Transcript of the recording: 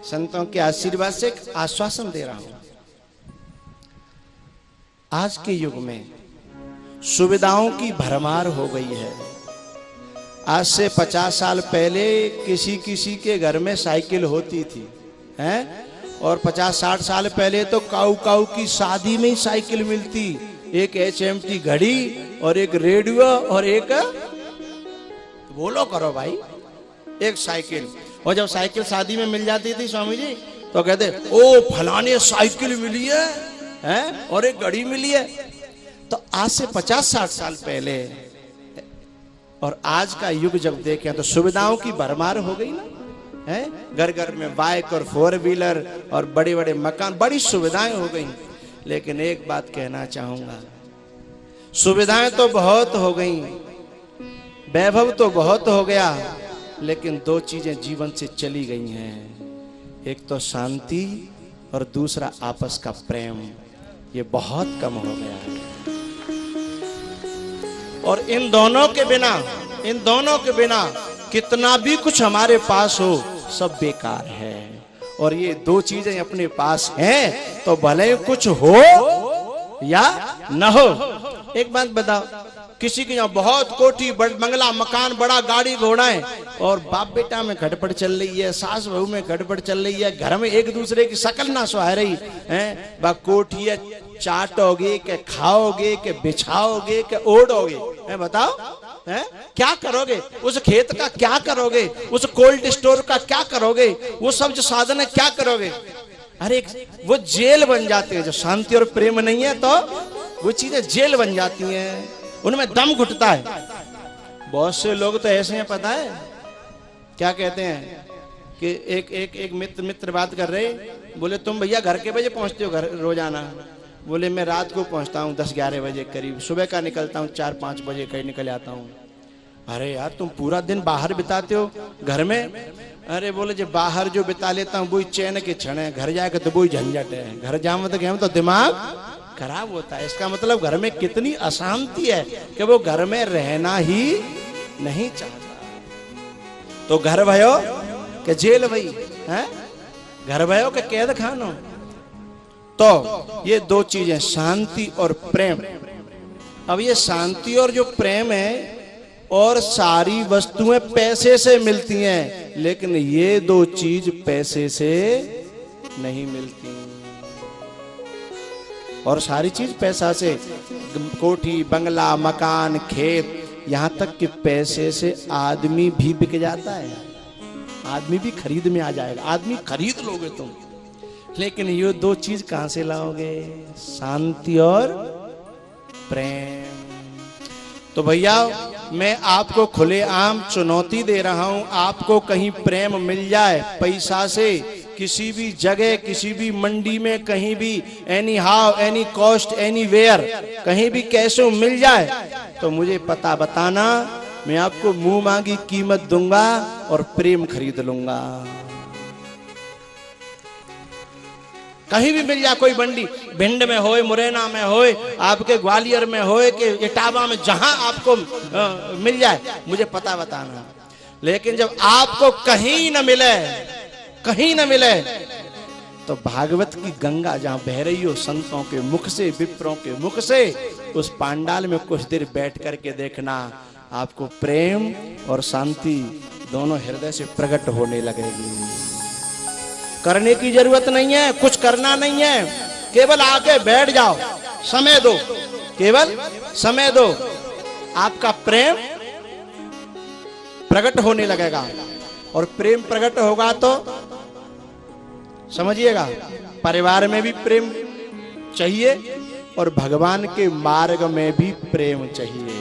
संतों के आशीर्वाद से एक आश्वासन दे रहा हूं। आज के युग में सुविधाओं की भरमार हो गई है। आज से 50 साल पहले किसी किसी के घर में साइकिल होती थी, हैं? और 50-60 साल पहले तो काऊ काऊ की शादी में ही साइकिल मिलती, एक HMT घड़ी और एक रेडियो और एक, बोलो करो भाई, एक साइकिल। और जब साइकिल शादी में मिल जाती थी स्वामी जी, तो कहते ओ फलाने साइकिल मिली है, हैं? और एक घड़ी मिली है। तो आज से 50-60 साल पहले और आज का युग जब देखें तो सुविधाओं की भरमार हो गई ना, है? घर घर में बाइक और 4 व्हीलर और बड़े बड़े मकान, बड़ी सुविधाएं हो गई। लेकिन एक बात कहना चाहूंगा, सुविधाएं तो बहुत हो गई, वैभव तो बहुत हो गया, लेकिन 2 चीजें जीवन से चली गई हैं। एक तो शांति और दूसरा आपस का प्रेम। ये बहुत कम हो गया है। और इन दोनों के बिना कितना भी कुछ हमारे पास हो सब बेकार है। और ये 2 चीजें अपने पास हैं तो भले कुछ हो या न हो। एक बात बताओ, किसी के यहाँ बहुत कोठी बंगला मकान बड़ा गाड़ी घोड़ा है और बाप बेटा में गड़बड़ चल रही है, सास बहू में गड़बड़ चल रही है, घर में एक दूसरे की शकल ना सुहार रही है, बा कोठी है चाटोगे के खाओगे के बिछाओगे के ओढ़ोगे, है बताओ, है क्या करोगे? उस खेत का क्या करोगे? उस कोल्ड स्टोर का क्या करोगे? वो सब जो साधन है क्या करोगे? अरे वो जेल बन जाते हैं। जो शांति और प्रेम नहीं है तो वो चीजें जेल बन जाती हैं, उनमें दम घुटता है। बहुत से लोग तो ऐसे हैं, पता है क्या कहते हैं कि एक मित्र बात कर रहे, बोले तुम भैया घर के बजे पहुंचते हो घर रोजाना? बोले मैं रात को पहुंचता हूँ 10-11 बजे करीब, सुबह का निकलता हूँ 4-5 बजे कहीं निकल आता हूँ। अरे यार तुम पूरा दिन बाहर बिताते हो घर में? अरे बोले जब बाहर जो बिता लेता हूँ वही चैन के क्षण है, घर जाकर तो वही झंझट है। घर जाऊँ तो दिमाग खराब होता है। इसका मतलब घर में कितनी अशांति है कि वो घर में रहना ही नहीं चाहता। तो घर भयो के जेल भई है, घर भयो के कैद खानो। तो ये 2 चीजें शांति और प्रेम। अब ये शांति और जो प्रेम है और सारी वस्तुएं पैसे से मिलती हैं, लेकिन ये 2 चीज पैसे से नहीं मिलती। और सारी चीज पैसा से, कोठी बंगला मकान खेत, यहां तक कि पैसे से आदमी भी बिक जाता है। आदमी भी खरीद में आ जाएगा, आदमी खरीद लोगे तुम, लेकिन ये 2 चीज कहां से लाओगे? शांति और प्रेम। तो भैया मैं आपको खुलेआम चुनौती दे रहा हूं, आपको कहीं प्रेम मिल जाए पैसा से, किसी भी जगह किसी भी मंडी में कहीं भी, anyhow any cost anywhere, कहीं भी कैसे मिल जाए तो मुझे पता बताना, मैं आपको मुंह मांगी कीमत दूंगा और प्रेम खरीद लूंगा। कहीं भी मिल जाए, कोई मंडी भिंड में होए, मुरैना में होए, आपके ग्वालियर में होए कि इटावा में, जहां आपको मिल जाए मुझे पता बताना। लेकिन जब आपको कहीं न मिले तो भागवत की गंगा जहां बह रही हो संतों के मुख से, विप्रों के मुख से, उस पांडाल में कुछ देर बैठ करके देखना, आपको प्रेम और शांति दोनों हृदय से प्रकट होने लगेगी। करने की जरूरत नहीं है, कुछ करना नहीं है, केवल आके बैठ जाओ, समय दो, केवल समय दो, आपका प्रेम प्रकट होने लगेगा। और प्रेम प्रकट होगा तो समझिएगा, परिवार में भी प्रेम चाहिए और भगवान के मार्ग में भी प्रेम चाहिए।